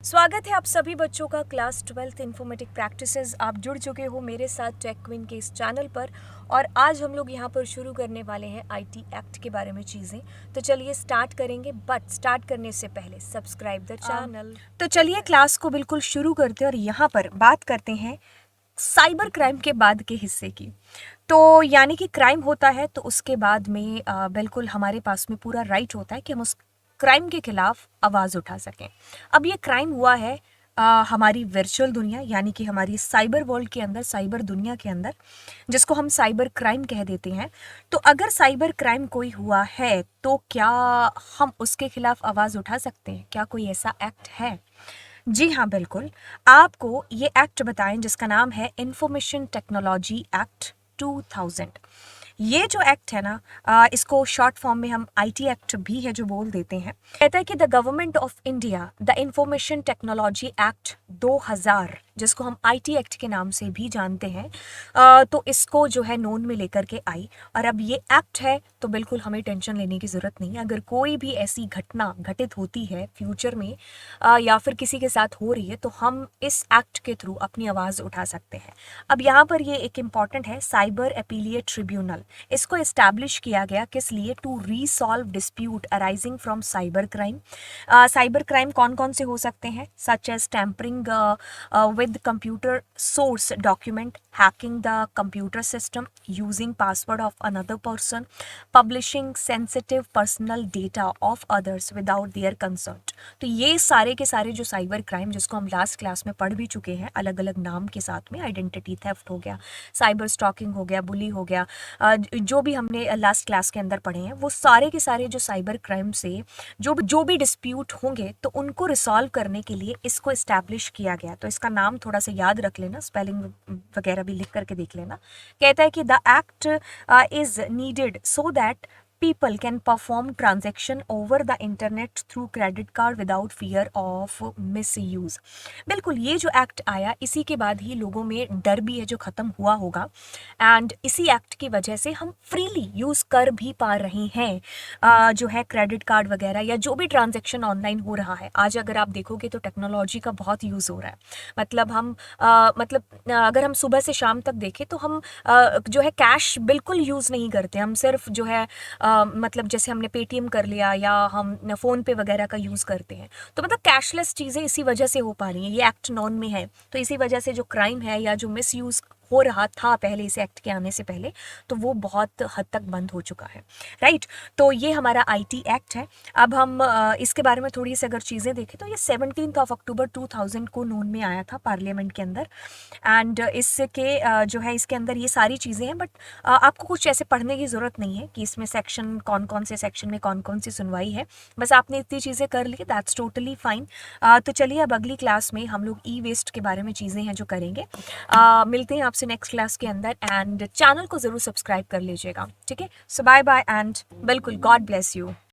स्वागत है आप सभी बच्चों का क्लास 12th इन्फॉर्मेटिक प्रैक्टिसेस। आप जुड़ चुके हो मेरे साथ टेक क्वीन के इस चैनल पर और आज हम लोग यहाँ पर शुरू करने वाले हैं आईटी एक्ट के बारे में चीज़ें। तो चलिए स्टार्ट करेंगे, बट स्टार्ट करने से पहले सब्सक्राइब द चैनल। तो चलिए क्लास को बिल्कुल शुरू करते हैं और यहाँ पर बात करते हैं साइबर क्राइम के बाद के हिस्से की। तो यानी कि क्राइम होता है तो उसके बाद में बिल्कुल हमारे पास में पूरा राइट होता है कि हम उस क्राइम के खिलाफ आवाज़ उठा सकें। अब ये क्राइम हुआ है हमारी वर्चुअल दुनिया यानी कि हमारी साइबर वर्ल्ड के अंदर, साइबर दुनिया के अंदर, जिसको हम साइबर क्राइम कह देते हैं। तो अगर साइबर क्राइम कोई हुआ है तो क्या हम उसके खिलाफ आवाज़ उठा सकते हैं? क्या कोई ऐसा एक्ट है? जी हाँ, बिल्कुल। आपको ये एक्ट बताएं जिसका नाम है इंफॉर्मेशन टेक्नोलॉजी एक्ट 2000। ये जो एक्ट है ना, इसको शॉर्ट फॉर्म में हम आईटी एक्ट भी है जो बोल देते हैं। कहता है कि the government of India the information technology act 2000, जिसको हम आईटी एक्ट के नाम से भी जानते हैं, तो इसको जो है नोन में लेकर के आई। और अब ये एक्ट है तो बिल्कुल हमें टेंशन लेने की ज़रूरत नहीं है। अगर कोई भी ऐसी घटना घटित होती है फ्यूचर में या फिर किसी के साथ हो रही है तो हम इस एक्ट के थ्रू अपनी आवाज़ उठा सकते हैं। अब यहाँ पर ये एक इम्पॉर्टेंट है, साइबर अपीलिएट ट्रिब्यूनल। इसको इस्टेब्लिश किया गया किस लिए? To resolve dispute arising from cyber crime. Cyber crime कौन कौन से हो सकते हैं? Such as tampering with computer source document, hacking the computer system, using password of another person, publishing sensitive personal data of others without their consent. तो ये सारे के सारे जो साइबर क्राइम, जिसको हम लास्ट क्लास में पढ़ भी चुके हैं अलग अलग नाम के साथ में, आइडेंटिटी थेफ्ट हो गया, साइबर स्टॉकिंग हो गया, बुली हो गया, जो भी हमने लास्ट क्लास के अंदर पढ़े हैं, वो सारे के सारे जो साइबर क्राइम से जो भी डिस्प्यूट होंगे तो उनको रिसॉल्व करने के लिए इसको इस्टेब्लिश किया गया। तो इसका नाम थोड़ा सा याद रख लेना, स्पेलिंग वगैरह भी लिख करके देख लेना। कहता है कि the act is needed so that people can perform transaction over the internet through credit card without fear of misuse। बिल्कुल, ये जो एक्ट आया इसी के बाद ही लोगों में डर भी है जो ख़त्म हुआ होगा, एंड इसी एक्ट की वजह से हम फ्रीली यूज़ कर भी पा रहे हैं जो है क्रेडिट कार्ड वगैरह या जो भी ट्रांजेक्शन ऑनलाइन हो रहा है। आज अगर आप देखोगे तो टेक्नोलॉजी का बहुत यूज़ हो रहा है। मतलब हम अगर हम सुबह से शाम तक देखें तो हम जो है कैश बिल्कुल यूज़ नहीं करते। हम सिर्फ जो है मतलब जैसे हमने पेटीएम कर लिया या हम फ़ोन पे वगैरह का यूज़ करते हैं। तो मतलब कैशलेस चीज़ें इसी वजह से हो पा रही हैं, ये एक्ट नॉन में है। तो इसी वजह से जो क्राइम है या जो मिसयूज़ हो रहा था पहले इस एक्ट के आने से पहले, तो वो बहुत हद तक बंद हो चुका है, राइट। तो ये हमारा आईटी एक्ट है। अब हम इसके बारे में थोड़ी सी अगर चीज़ें देखें तो ये 17 अक्टूबर 2000 को नोन में आया था पार्लियामेंट के अंदर। एंड इसके जो है इसके अंदर ये सारी चीज़ें हैं, बट आपको कुछ ऐसे पढ़ने की ज़रूरत नहीं है कि इसमें सेक्शन कौन कौन से सेक्शन में कौन कौन सी सुनवाई है। बस आपने इतनी चीज़ें कर ली, दैट्स टोटली फाइन। तो चलिए अब अगली क्लास में हम लोग ई वेस्ट के बारे में चीज़ें हैं जो करेंगे। मिलते हैं आपसे नेक्स्ट क्लास के अंदर, एंड चैनल को ज़रूर सब्सक्राइब कर लीजिएगा, ठीक है। सो बाय बाय एंड बिल्कुल गॉड ब्लेस यू।